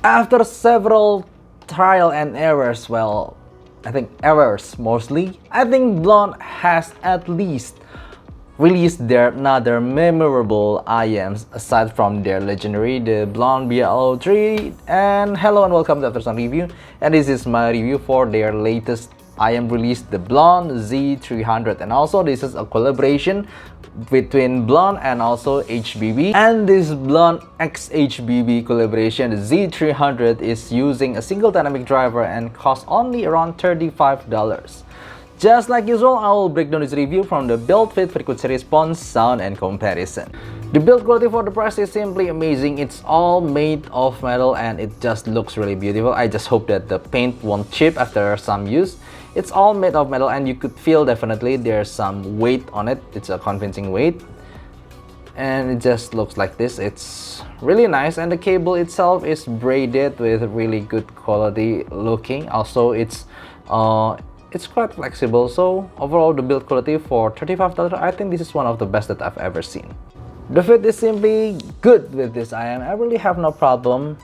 After several trial and errors, well, I think errors mostly, I think Blon has at least released their another memorable IMs aside from their legendary, the Blon BL03. And hello and welcome to Aftersound Review, and this is my review for their latest IM release, the Blon Z300. And also this is a collaboration between Blon and also HBB, and this Blon X HBB collaboration, the Z300, is using a single dynamic driver and costs only around $35. Just like usual, I will break down this review from the build, fit, frequency response, sound, and comparison. The build quality for the price is simply amazing. It's all made of metal and it just looks really beautiful. I just hope that the paint won't chip after some use. It's all made of metal and you could feel definitely there's some weight on it. It's a convincing weight. And it just looks like this. It's really nice, and the cable itself is braided with really good quality looking. Also, it's quite flexible. So overall, the build quality for $35, I think this is one of the best that I've ever seen. The fit is simply good with this IM. I really have no problem.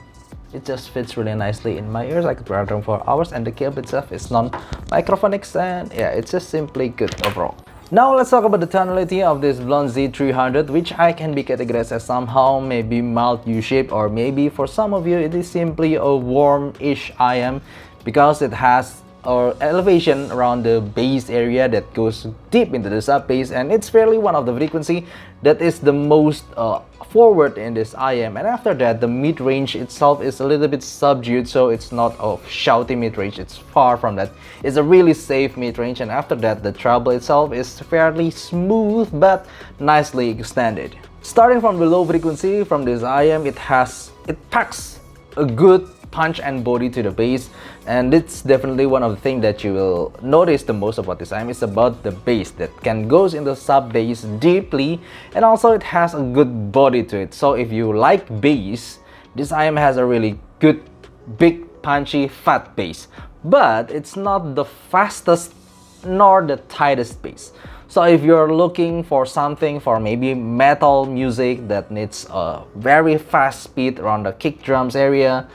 It just fits really nicely in my ears. I could wear them for hours, and the cable itself is non-microphonics, and yeah, it's just simply good overall. Now let's talk about the tonality of this Blon Z300, which I can be categorized as somehow maybe mild U-shaped, or maybe for some of you it is simply a warm-ish IM because it has elevation around the bass area that goes deep into the sub bass, and it's fairly one of the frequency that is the most forward in this IM. And after that, the mid-range itself is a little bit subdued, so it's not a shouty mid-range. It's far from that. It's a really safe mid-range. And after that, the treble itself is fairly smooth but nicely extended. Starting from the low frequency from this IM, it packs a good punch and body to the bass, and it's definitely one of the things that you will notice the most about this IM is about the bass that can goes into sub bass deeply, and also it has a good body to it. So if you like bass, this IM has a really good big punchy fat bass, but it's not the fastest nor the tightest bass. So if you're looking for something for maybe metal music that needs a very fast speed around the kick drums area,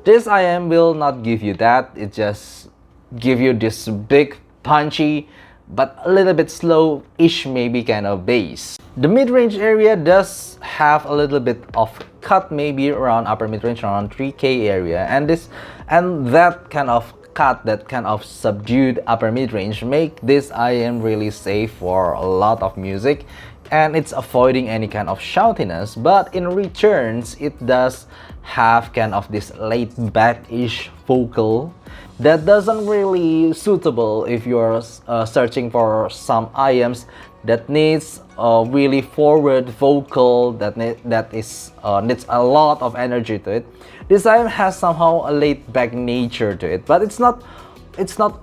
this IM will not give you that. It just give you this big punchy but a little bit slow-ish maybe kind of bass. The mid-range area does have a little bit of cut, maybe around upper mid-range around 3K area, and that kind of cut, that kind of subdued upper mid-range make this IM really safe for a lot of music, and it's avoiding any kind of shoutiness, but in returns it does have kind of this laid back-ish vocal that doesn't really suitable if you're searching for some IMs that needs a really forward vocal that needs a lot of energy to it. This IM has somehow a laid back nature to it, but it's not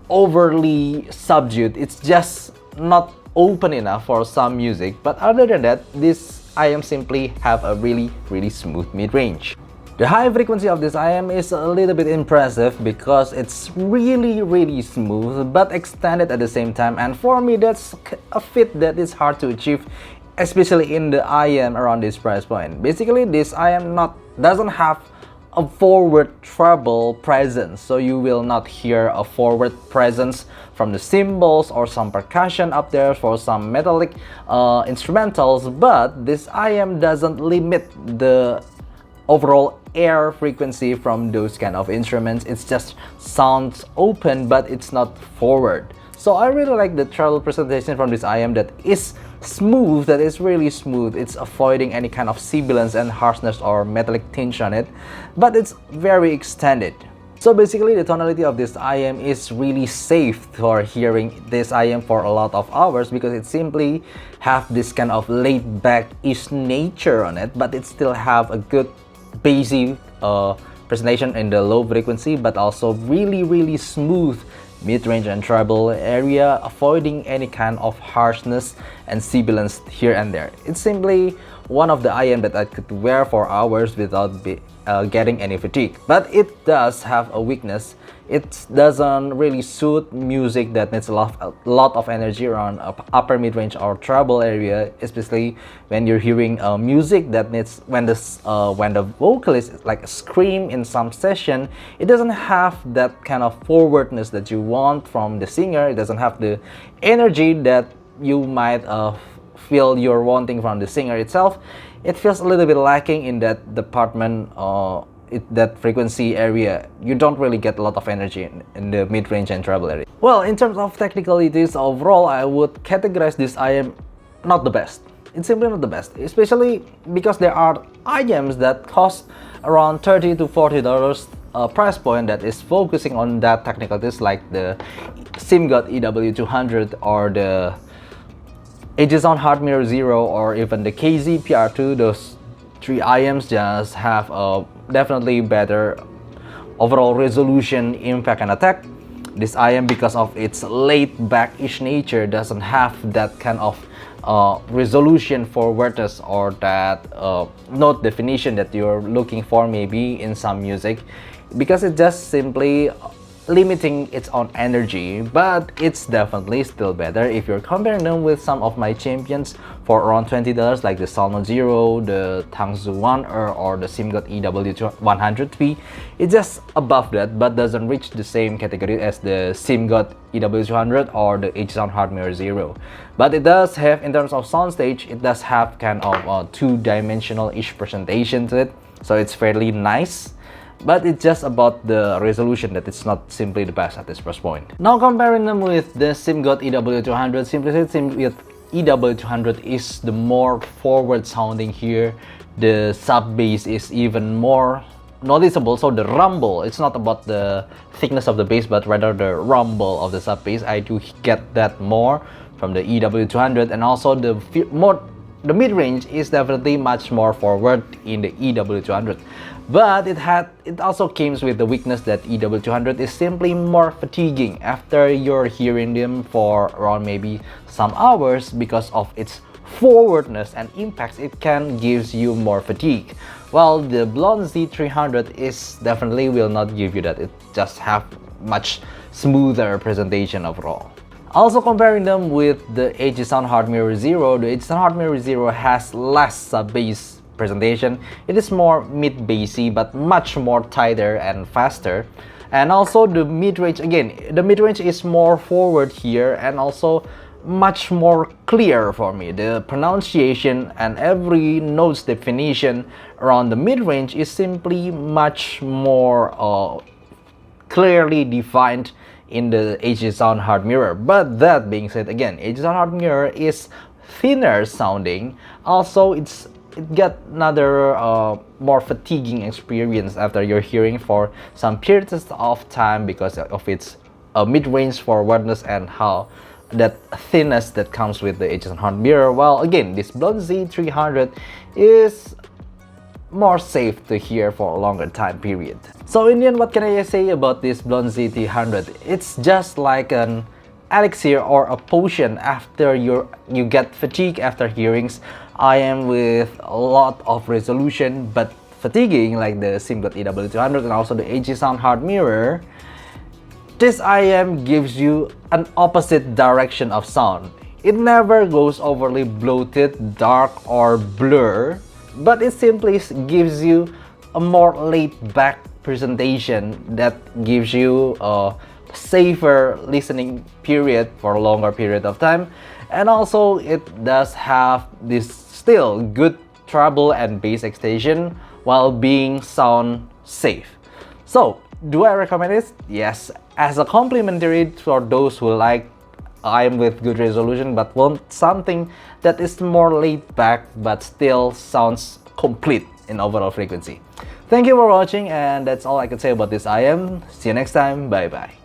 overly subdued. It's just not open enough for some music. But other than that, this IM simply have a really smooth mid-range. The high frequency of this IM is a little bit impressive because it's really smooth but extended at the same time, and for me that's a fit that is hard to achieve, especially in the IM around this price point. Basically, this IM doesn't have a forward treble presence, so you will not hear a forward presence from the cymbals or some percussion up there for some metallic instrumentals, but this IM doesn't limit the overall air frequency from those kind of instruments. It's just sounds open but it's not forward. So I really like the treble presentation from this IM that is smooth, that is really smooth. It's avoiding any kind of sibilance and harshness or metallic tinge on it, but it's very extended. So basically, the tonality of this IM is really safe for hearing this IM for a lot of hours because it simply have this kind of laid back-ish nature on it, but it still have a good bassy presentation in the low frequency, but also really smooth mid-range and treble area, avoiding any kind of harshness and sibilance here and there. It's simply one of the IM that I could wear for hours without getting any fatigue. But it does have a weakness. It doesn't really suit music that needs a lot of energy around upper mid-range or treble area, especially when you're hearing music that needs when the vocalist like scream in some session. It doesn't have that kind of forwardness that you want from the singer. It doesn't have the energy that you might feel you're wanting from the singer itself. It feels a little bit lacking in that department, that frequency area. You don't really get a lot of energy in the mid-range and treble area. Well, in terms of technicalities overall, I would categorize this IM not the best. It's simply not the best, especially because there are IMs that cost around $30 to $40 price point that is focusing on that technicalities, like the SIMGOT EW200 or the Sound Hard Mirror Zero or even the KZ PR2. Those three IMs just have a definitely better overall resolution, impact, and attack. This IM, because of its laid-back-ish nature, doesn't have that kind of resolution forwardness or that note definition that you're looking for maybe in some music, because it's just simply limiting its own energy. But it's definitely still better if you're comparing them with some of my champions for around $20, like the Solno Zero, the Tangzu 1 or the SIMGOT EW100P. It's just above that, but doesn't reach the same category as the SIMGOT EW200 or the Sound Hard Mirror Zero. But it does have, in terms of soundstage, it does have kind of two-dimensional-ish presentation to it, so it's fairly nice. But it's just about the resolution that it's not simply the best at this price point. Now comparing them with the SIMGOT EW200, simply said, SIMGOT EW200 is the more forward sounding here. The sub bass is even more noticeable, so the rumble, it's not about the thickness of the bass but rather the rumble of the sub bass. I do get that more from the EW200, and also the mid-range is definitely much more forward in the EW200. But it also comes with the weakness that EW200 is simply more fatiguing after you're hearing them for around maybe some hours. Because of its forwardness and impacts, it can gives you more fatigue. While the Blon Z300 is definitely will not give you that. It just have much smoother presentation overall. Also comparing them with the Sound Hard Mirror Zero, the Sound Hard Mirror Zero has less sub-bass presentation. It is more mid-bassy but much more tighter and faster. And also the mid-range, again, the mid-range is more forward here and also much more clear for me. The pronunciation and every note's definition around the mid-range is simply much more clearly defined in the Sound Hard Mirror. But that being said, again, Sound Hard Mirror is thinner sounding. Also, it get another more fatiguing experience after you're hearing for some periods of time because of its mid-range forwardness and how that thinness that comes with the Sound Hard Mirror. While again, this Blon Z300 is more safe to hear for a longer time period. So in the end, what can I say about this Blon Z300? It's just like an elixir or a potion after you get fatigue after hearings. I am with a lot of resolution but fatiguing, like the SIMGOT EW200 and also the Sound Hard Mirror. This IM gives you an opposite direction of sound. It never goes overly bloated, dark, or blur, but it simply gives you a more laid-back presentation that gives you a safer listening period for a longer period of time. And also it does have this still good treble and bass extension while being sound safe. So do I recommend it? Yes, as a complimentary for those who like IM with good resolution but want something that is more laid back but still sounds complete in overall frequency. Thank you for watching, and that's all I can say about this IM. See you next time. Bye bye.